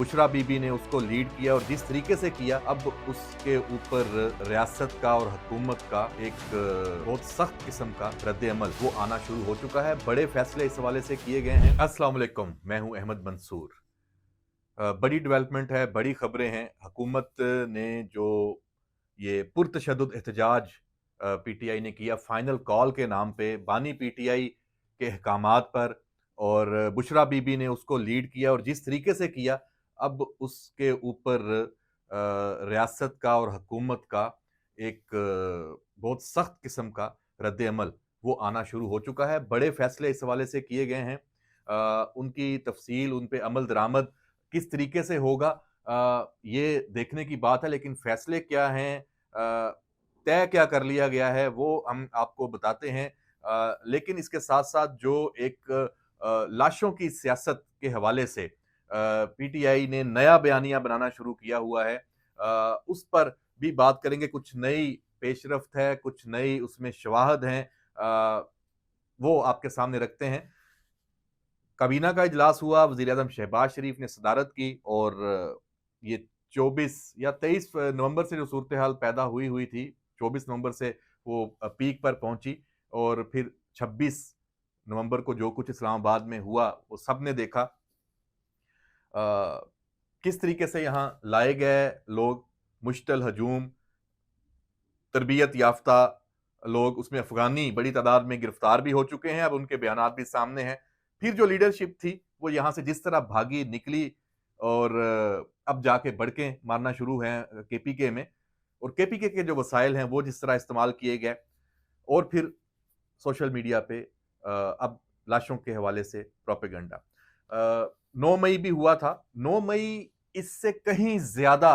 बुशरा बीबी ने उसको लीड किया और जिस तरीके से किया, अब उसके ऊपर रियासत का और हुकूमत का एक बहुत सख्त किस्म का रद्द-ए-अमल वो आना शुरू हो चुका है। बड़े फैसले इस हवाले से किए गए हैं। अस्सलाम वालेकुम, मैं हूं अहमद मंसूर। बड़ी डेवलपमेंट है, बड़ी खबरें हैं। हुकूमत ने जो ये पुरतशद्दुद एहतजाज पीटीआई ने किया फाइनल कॉल के नाम पे, बानी पीटीआई के अहकामात पर, और बुशरा बीबी ने उसको लीड किया और जिस तरीके से किया, अब उसके ऊपर रियासत का और हुकूमत का एक बहुत सख्त किस्म का रद्द-ए-अमल वो आना शुरू हो चुका है। बड़े फैसले इस हवाले से किए गए हैं। उनकी तफसील, उन पे अमल दरामद किस तरीके से होगा, ये देखने की बात है, लेकिन फैसले क्या हैं, तय क्या कर लिया गया है, वो हम आपको बताते हैं। लेकिन इसके साथ-साथ जो एक लाशों की सियासत के हवाले से पीटीआई ने नया बयानिया बनाना शुरू किया हुआ है, उस पर भी बात करेंगे। कुछ नई पेशरफ्त है, कुछ नई उसमें शवाहद हैं, वो आपके सामने रखते हैं। काबीना का इजलास हुआ, वज़ीर-ए-आज़म शहबाज शरीफ ने सदारत की और ये 24 या 23 नवंबर से जो सूरत हाल पैदा हुई हुई थी, 24 नवंबर से वो पीक पर पहुंची और फिर 26 नवंबर को जो कुछ इस्लामाबाद में हुआ वो सबने देखा। किस तरीके से यहाँ लाए गए लोग, मुश्तल हजूम, तरबियत याफ्ता लोग, उसमें अफगानी बड़ी तादाद में गिरफ्तार भी हो चुके हैं, अब उनके बयानात भी सामने हैं। फिर जो लीडरशिप थी वो यहाँ से जिस तरह भागी निकली और अब जाके बड़के मारना शुरू हैं केपीके में, और केपीके के जो वसाइल हैं वो जिस तरह इस्तेमाल किए गए, और फिर सोशल मीडिया पे अब लाशों के हवाले से प्रोपेगेंडा। 9 मई भी हुआ था। 9 मई इससे कहीं ज्यादा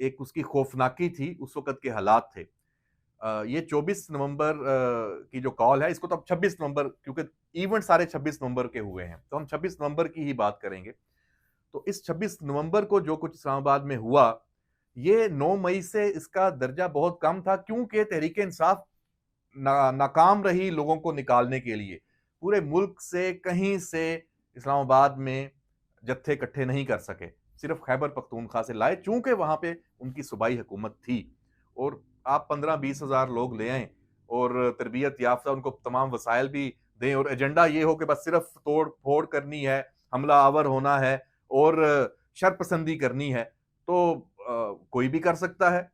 एक उसकी खौफनाकी थी, उस वक्त के हालात थे। ये 24 नवंबर की जो कॉल है, इसको तो अब 26 नवंबर, क्योंकि इवेंट सारे 26 नवंबर के हुए हैं, तो हम 26 नवंबर की ही बात करेंगे। तो इस 26 नवंबर को जो कुछ इस्लामाबाद में हुआ, ये 9 मई से इसका दर्जा बहुत कम था, क्योंकि तहरीक इंसाफ नाकाम रही लोगों को निकालने के लिए। पूरे मुल्क से कहीं से इस्लामाबाद में जत्थे इकट्ठे नहीं कर सके, सिर्फ खैबर पख्तूनख्वा से लाए, चूंकि वहां पे उनकी सूबाई हुकूमत थी। और आप 15-20 हजार लोग ले आए और तरबियत याफ्ता उनको तमाम वसाइल भी दें, और एजेंडा ये हो कि बस सिर्फ तोड़ फोड़ करनी है, हमला आवर होना है और शरपसंदी करनी है, तो कोई भी कर सकता है।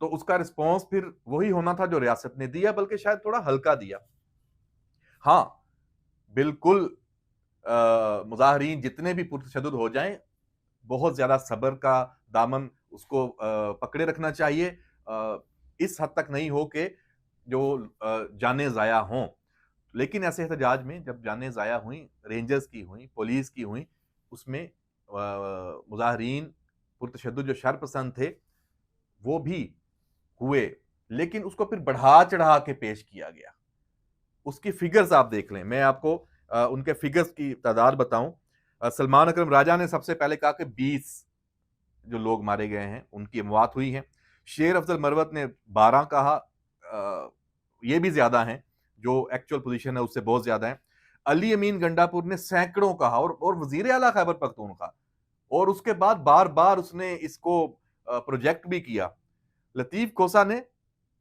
तो उसका रिस्पॉन्स फिर वही होना था जो रियासत ने दिया, बल्कि शायद थोड़ा हल्का दिया। हाँ, बिल्कुल, मुजाहरीन जितने भी पुरतशद्दुद हो जाएं, बहुत ज्यादा सब्र का दामन उसको पकड़े रखना चाहिए। इस हद तक नहीं हो कि जो जानें ज़ाया हों। लेकिन ऐसे एहतजाज में जब जानें ज़ाया हुई, रेंजर्स की हुई, पुलिस की हुई, उसमें मुजाहरीन पुरतशद्दुद जो शरपसंद थे वो भी हुए, लेकिन उसको फिर बढ़ा चढ़ा के पेश किया गया। उसकी फिगर्स आप देख लें, मैं आपको उनके फिगर्स की तादाद बताऊं। सलमान अकरम राजा ने सबसे पहले कहा कि 20 जो लोग मारे गए हैं उनकी मौत हुई है। शेर अफजल मरवत ने 12 कहा, ये भी ज्यादा हैं, जो एक्चुअल पोजीशन है उससे बहुत ज्यादा है। अली अमीन गंडापुर ने सैकड़ों कहा, और वजीर आला खैबर पख्तूनख्वा, और उसके बाद बार बार उसने इसको प्रोजेक्ट भी किया। लतीफ कोसा ने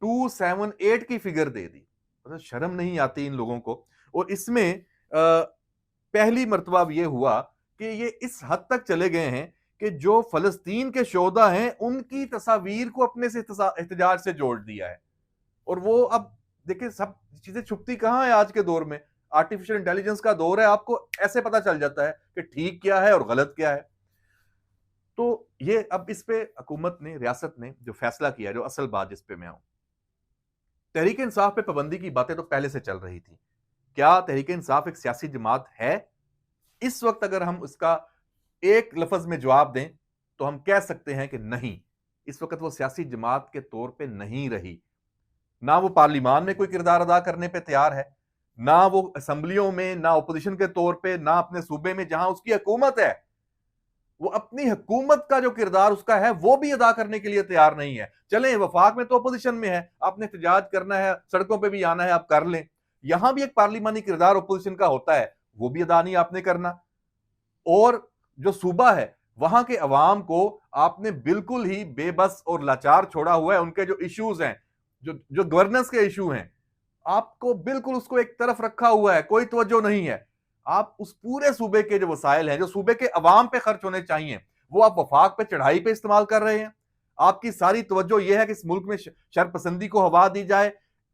278 की फिगर दे दी। मतलब शर्म नहीं आती इन लोगों को। और इसमें पहली मर्तबा ये हुआ कि ये इस हद तक चले गए हैं कि जो फलस्तीन के शोधा हैं उनकी तस्वीर को अपने से एहतजाज से जोड़ दिया है। और वो अब देखिए, सब चीजें छुपती कहां है आज के दौर में। आर्टिफिशियल इंटेलिजेंस का दौर है, आपको ऐसे पता चल जाता है कि ठीक क्या है और गलत क्या है। तो ये अब इस पे हुकूमत ने, रियासत ने जो फैसला किया, जो असल बात जिस पे मैं आऊं, तहरीक इंसाफ पे पाबंदी की बातें तो पहले से चल रही थी। क्या तहरीक इंसाफ एक सियासी जमात है? इस वक्त अगर हम उसका एक लफ्ज में जवाब दें तो हम कह सकते हैं कि नहीं, इस वक्त वो सियासी जमात के तौर पे नहीं रही। ना वो पार्लियामान में कोई किरदार अदा करने पे तैयार है, ना वो असेंबलियों में, ना अपोजिशन के तौर पे, ना अपने सूबे में जहां उसकी हुकूमत है, वो अपनी हुकूमत का जो किरदार उसका है वो भी अदा करने के लिए तैयार नहीं है। चलें, वफाक में तो अपोजिशन में है, आपने एहतजाज करना है, सड़कों पे भी आना है, आप कर लें। यहां भी एक पार्लियामानी किरदार अपोजिशन का होता है, वो भी अदा नहीं आपने करना। और जो सूबा है वहां के अवाम को आपने बिल्कुल ही बेबस और लाचार छोड़ा हुआ है। उनके जो इश्यूज हैं, जो जो गवर्नेंस के इशू हैं, आपको बिल्कुल उसको एक तरफ रखा हुआ है, कोई तवज्जो नहीं है। आप उस पूरे सूबे के जो वसाइल हैं, जो सूबे के अवाम पे खर्च होने चाहिए, वो आप वफाक पे चढ़ाई पे इस्तेमाल कर रहे हैं। आपकी सारी तवज्जो ये है कि इस मुल्क में शरपसंदी को हवा दी जाए,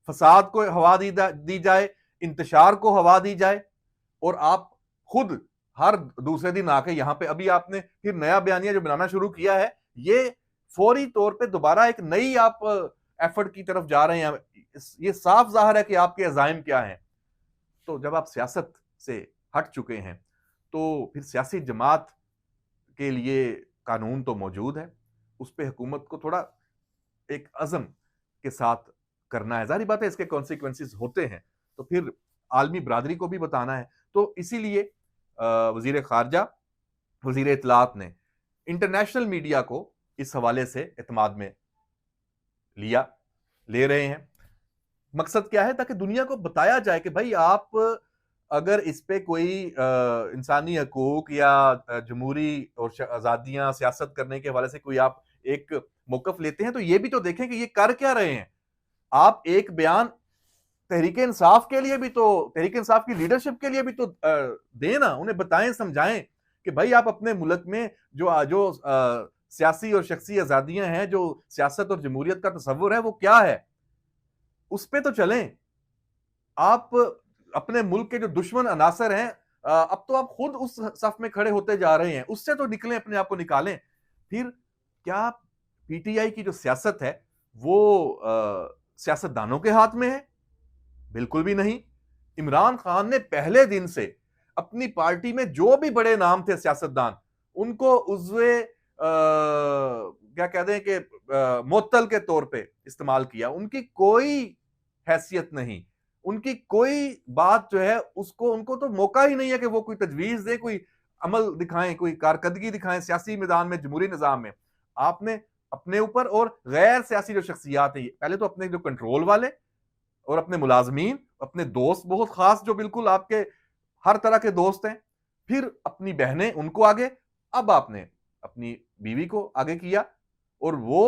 फसाद को हवा दी जाए, इंतशार को हवा दी जाए, और आप खुद हर दूसरे दिन आके यहां पे अभी आपने फिर नया बयानिया जो बनाना शुरू किया है, ये फौरी तौर पे दोबारा एक नई आप एफर्ट की तरफ जा रहे हैं। ये साफ जाहिर है कि आपके अजाइम क्या हैं। तो जब आप सियासत से हट चुके हैं तो फिर सियासी जमात के लिए कानून तो मौजूद है, उस पर हुकूमत को थोड़ा एक अज़म के साथ करना है। जाहिर बात है इसके कॉन्सिक्वेंसेस होते हैं, तो फिर आलमी बरादरी को भी बताना है। तो इसीलिए वजीर खारजा, वजीर इत्तलात ने इंटरनेशनल मीडिया को इस हवाले से एतमाद में ले रहे हैं। मकसद क्या है? ताकि दुनिया को बताया जाए कि भाई आप अगर इस पे कोई इंसानी हकूक या जमहूरी और आज़ादियां सियासत करने के हवाले से कोई आप एक मौकफ लेते हैं, तो ये भी तो देखें कि ये कर क्या रहे हैं। आप एक बयान तहरीक इंसाफ के लिए भी तो, तहरीक इंसाफ की लीडरशिप के लिए भी तो दें ना, उन्हें बताएं, समझाएं कि भाई आप अपने मुल्क में जो जो सियासी और शख्सी आज़ादियां हैं, जो सियासत और जमहूरियत का तस्वुर है, वो क्या है, उस पे तो चलें। आप अपने मुल्क के जो दुश्मन अनासर हैं, अब तो आप खुद उस सफ में खड़े होते जा रहे हैं, उससे तो निकलें, अपने आप को निकालें। फिर क्या पीटीआई की जो सियासत है वो सियासतदानों के हाथ में है? बिल्कुल भी नहीं। इमरान खान ने पहले दिन से अपनी पार्टी में जो भी बड़े नाम थे सियासतदान, उनको उज़्वे क्या कहते हैं कि मुअत्तल के तौर पे इस्तेमाल किया। उनकी कोई हैसियत नहीं, उनकी कोई बात जो है उसको, उनको तो मौका ही नहीं है कि वो कोई तजवीज दें, कोई अमल दिखाएं, कोई कारकर्दगी दिखाएं सियासी मैदान में, जमहूरी निजाम में। आपने अपने ऊपर और गैर सियासी जो शख्सियात है, पहले तो अपने जो कंट्रोल वाले और अपने मुलाजमीन, अपने दोस्त बहुत खास जो बिल्कुल आपके हर तरह के दोस्त हैं, फिर अपनी बहनें, उनको आगे, अब आपने अपनी बीवी को आगे किया, और वो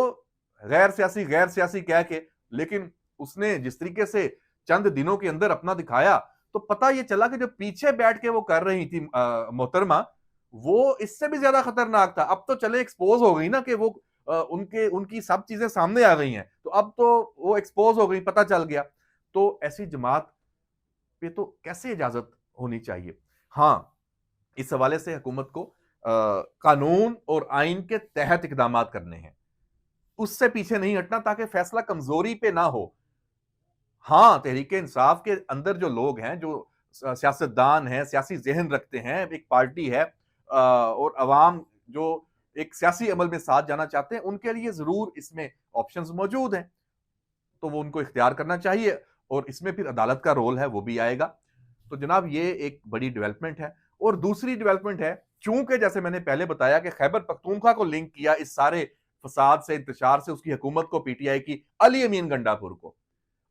गैर सियासी कह के, लेकिन उसने जिस तरीके से चंद दिनों के अंदर अपना दिखाया, तो पता ये चला कि जो पीछे बैठ के वो कर रही थी मोहतरमा, वो इससे भी ज्यादा खतरनाक था। अब तो चले एक्सपोज हो गई ना कि वो उनकी सब चीजें सामने आ गई हैं, तो अब तो वो एक्सपोज हो गई, पता चल गया। तो ऐसी जमात पे तो कैसे इजाजत होनी चाहिए? हाँ, इस हवाले से हुकूमत को कानून और आइन के तहत इकदाम करने हैं, उससे पीछे नहीं हटना, ताकि फैसला कमजोरी पे ना हो। हाँ, तहरीक इंसाफ के अंदर जो लोग हैं, जो सियासतदान हैं, सियासी ज़हन रखते हैं, एक पार्टी है और अवाम जो एक सियासी अमल में साथ जाना चाहते हैं, उनके लिए ज़रूर इसमें ऑप्शंस मौजूद हैं। तो वो उनको इख्तियार करना चाहिए, और इसमें फिर अदालत का रोल है, वो भी आएगा। तो जनाब, ये एक बड़ी डेवलपमेंट है। और दूसरी डेवलपमेंट है, चूंकि जैसे मैंने पहले बताया कि खैबर पख्तूनख्वा को लिंक किया इस सारे फसाद से, इंतशार से, उसकी हुकूमत को, पीटीआई की, अली अमीन गंडापुर को,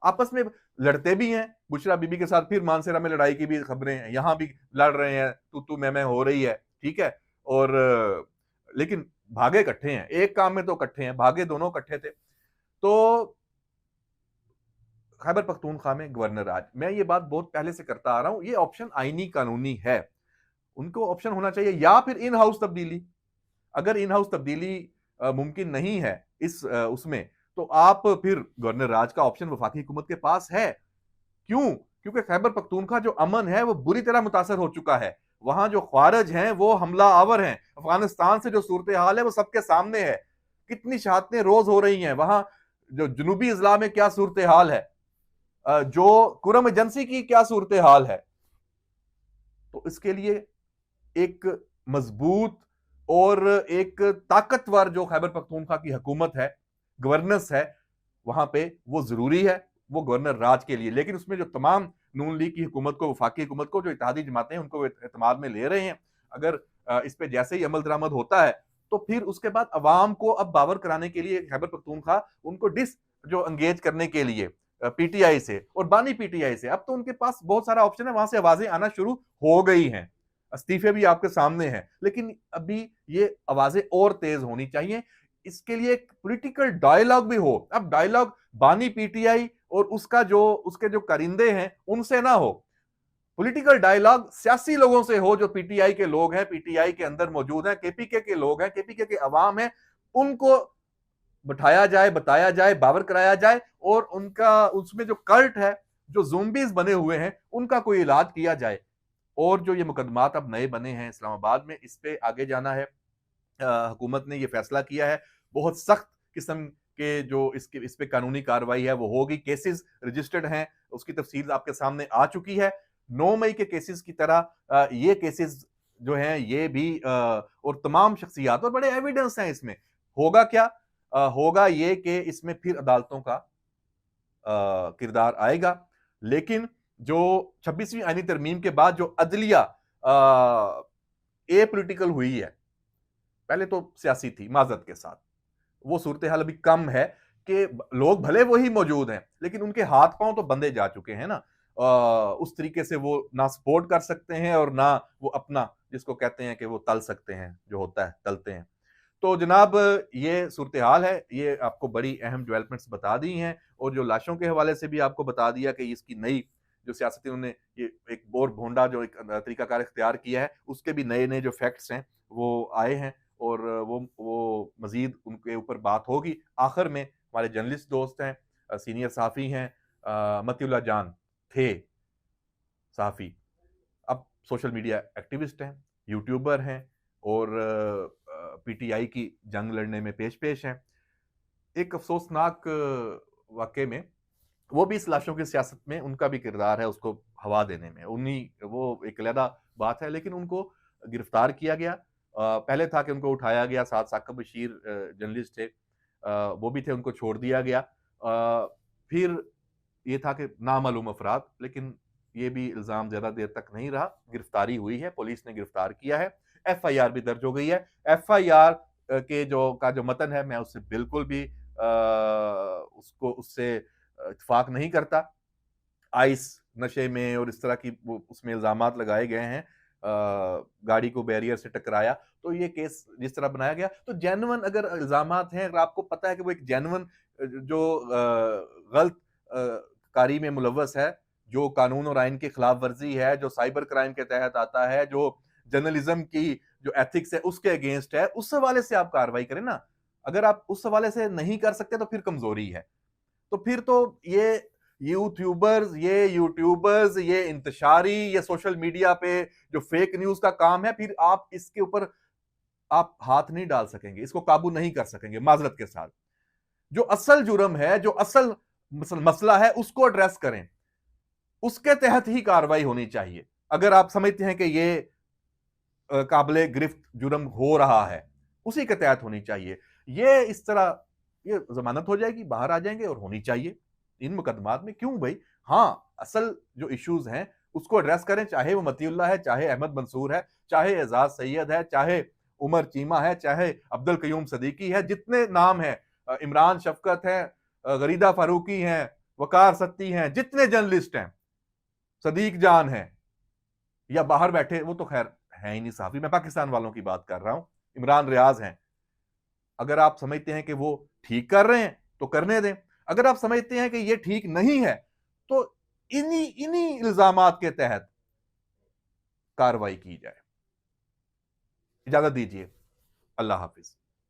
आपस में लड़ते भी हैं। बुशरा बीबी के साथ फिर मानसेरा में लड़ाई की भी खबरें हैं, यहां भी लड़ रहे हैं, तू मैं हो रही है, ठीक है। और लेकिन भागे इकट्ठे हैं, एक काम में तो इकट्ठे हैं, भागे दोनों इकट्ठे थे। तो खैबर पख्तूनख्वा में गवर्नर, आज मैं ये बात बहुत पहले से करता आ रहा हूं, ये ऑप्शन आईनी कानूनी है, उनको ऑप्शन होना चाहिए, या फिर इन हाउस तब्दीली। अगर इन हाउस तब्दीली मुमकिन नहीं है इस उसमें, तो आप फिर गवर्नर राज का ऑप्शन वफाकी हुकूमत के पास है। क्यों? क्योंकि खैबर पख्तूनख्वा जो अमन है वो बुरी तरह मुतासर हो चुका है। वहां जो ख्वारिज हैं वो हमला आवर हैं। अफगानिस्तान से जो सूरत हाल है वो सबके सामने है, कितनी शहादतें रोज हो रही हैं। वहां जो जनूबी इजला में क्या सूरत हाल है, जो कुरम एजेंसी की क्या सूरत हाल है। तो इसके लिए एक मजबूत और एक ताकतवर जो खैबर पख्तूनख्वा की हुकूमत है, गवर्नेंस है, वहां पे वो जरूरी है, वो गवर्नर राज के लिए। लेकिन उसमें जो तमाम नून लीग की हुकूमत को, वफाकी हुकूमत को, जो इत्तेहादी जमातें हैं, उनको एतमाद में ले रहे हैं, अगर इस पे जैसे ही अमल दरामद होता है, तो फिर उसके बाद अवाम को अब बावर कराने के लिए खैबर पख्तूनख्वा उनको जो एंगेज करने के लिए पीटीआई से और बानी पीटीआई से, अब तो उनके पास बहुत सारा ऑप्शन है, वहां से आवाजें आना शुरू हो गई हैं। इस्तीफे भी आपके सामने हैं, लेकिन अभी ये आवाजें और तेज होनी चाहिए। इसके लिए एक पॉलिटिकल डायलॉग भी हो। अब डायलॉग बानी पीटीआई और उसके जो करिंदे हैं उनसे ना हो, पॉलिटिकल डायलॉग सियासी लोगों से हो, जो पीटीआई के लोग हैं, पीटीआई के अंदर मौजूद हैं, केपीके के लोग हैं, केपीके के अवाम हैं, उनको बिठाया जाए, बताया जाए, बावर कराया जाए और उनका उसमें जो कल्ट है, जो ज़ोंबीज़ बने हुए हैं, उनका कोई इलाज किया जाए। और जो ये मुकदमात अब नए बने हैं इस्लामाबाद में, इस पे आगे जाना है। हुकूमत ने ये फैसला किया है, बहुत सख्त किस्म के जो इस पे कानूनी कार्रवाई है वो होगी। केसेस रजिस्टर्ड हैं, उसकी तफसील आपके सामने आ चुकी है। 9 मई के केसेस की तरह ये केसेस जो हैं ये भी और तमाम शख्सियात और बड़े एविडेंस हैं इसमें। होगा क्या? होगा ये कि इसमें फिर अदालतों का किरदार आएगा। लेकिन जो 26वीं आईनी तरमीम के बाद जो अदलिया एपॉलिटिकल हुई है, पहले तो सियासी थी माजरत के साथ, वो सूरत हाल अभी कम है कि लोग भले वही मौजूद हैं, लेकिन उनके हाथ पांव तो बंधे जा चुके हैं ना। उस तरीके से वो ना सपोर्ट कर सकते हैं और ना वो अपना, जिसको कहते हैं कि वो तल सकते हैं, जो होता है तलते हैं। तो जनाब, ये सूरत हाल है, ये आपको बड़ी अहम डेवलपमेंट्स बता दी हैं और जो लाशों के हवाले से भी आपको बता दिया कि इसकी नई जो सियासती उन्होंने ये एक बोर भोंडा जो एक तरीकाकार इख्तियार किया है, उसके भी नए नए जो फैक्ट्स हैं वो आए हैं और वो मजीद उनके ऊपर बात होगी। आखिर में हमारे जर्नलिस्ट दोस्त हैं, सीनियर सहाफ़ी हैं, मतीउल्लाह जान थे सहाफ़ी, अब सोशल मीडिया एक्टिविस्ट हैं, यूट्यूबर हैं और पीटीआई की जंग लड़ने में पेश-पेश हैं। एक अफ़सोसनाक वाक़ये में वो भी इस लाशों की सियासत में उनका भी किरदार है उसको हवा देने में। वो एक अलहदा बात है, लेकिन उनको गिरफ्तार किया गया। पहले था कि उनको उठाया गया, साथ साकिब बशीर जर्नलिस्ट थे, वो भी थे, उनको छोड़ दिया गया। फिर ये था कि नामालूम अफराद, लेकिन ये भी इल्ज़ाम ज़्यादा देर तक नहीं रहा, गिरफ्तारी हुई है, पुलिस ने गिरफ्तार किया है, एफआईआर भी दर्ज हो गई है। एफआईआर के जो मतन है, मैं उससे बिल्कुल भी उससे इत्तेफाक नहीं करता। आइस नशे में और इस तरह की वो उसमें इल्ज़ामात लगाए गए हैं, गाड़ी को बैरियर से टकराया, तो ये केस जिस तरह बनाया गया, तो जेन्युइन अगर इल्ज़ामात हैं, अगर आपको पता है कि वो एक जेन्युइन जो गलत कारी में मुलव्वस है, जो कानून और आइन की खिलाफ वर्जी है, जो साइबर क्राइम के तहत आता है, जो जर्नलिज्म की जो एथिक्स है उसके अगेंस्ट है, उस हवाले से आप कार्रवाई करें ना। अगर आप उस हवाले से नहीं कर सकते तो फिर कमजोरी है। तो फिर तो ये यूट्यूबर्स, ये इंतशारी, ये सोशल मीडिया पे जो फेक न्यूज का काम है, फिर आप इसके ऊपर आप हाथ नहीं डाल सकेंगे, इसको काबू नहीं कर सकेंगे माजरत के साथ। जो असल जुर्म है, जो असल मसला है, उसको एड्रेस करें, उसके तहत ही कार्रवाई होनी चाहिए। अगर आप समझते हैं कि ये काबिले गिरफ्त जुर्म हो रहा है, उसी के तहत होनी चाहिए। ये इस तरह ये जमानत हो जाएगी, बाहर आ जाएंगे और होनी चाहिए इन मुकदमात में। क्यों भाई? हाँ, असल जो इश्यूज हैं उसको एड्रेस करें, चाहे वो मतीउल्लाह है, चाहे अहमद मंसूर है, चाहे एजाज सैयद है, चाहे उमर चीमा है, चाहे अब्दुल कयूम सदीकी है, जितने नाम हैं, इमरान शफकत है, गरीदा फारूकी हैं, वकार सत्ती हैं, जितने जर्नलिस्ट हैं, सदीक जान है या बाहर बैठे, वो तो खैर है ही नहीं साहबी, मैं पाकिस्तान वालों की बात कर रहा हूं, इमरान रियाज हैं। अगर आप समझते हैं कि वो ठीक कर रहे हैं तो करने दें। अगर आप समझते हैं कि ये ठीक नहीं है तो इन्हीं इन्हीं इल्जामात के तहत कार्रवाई की जाए। इजाजत दीजिए। अल्लाह हाफिज।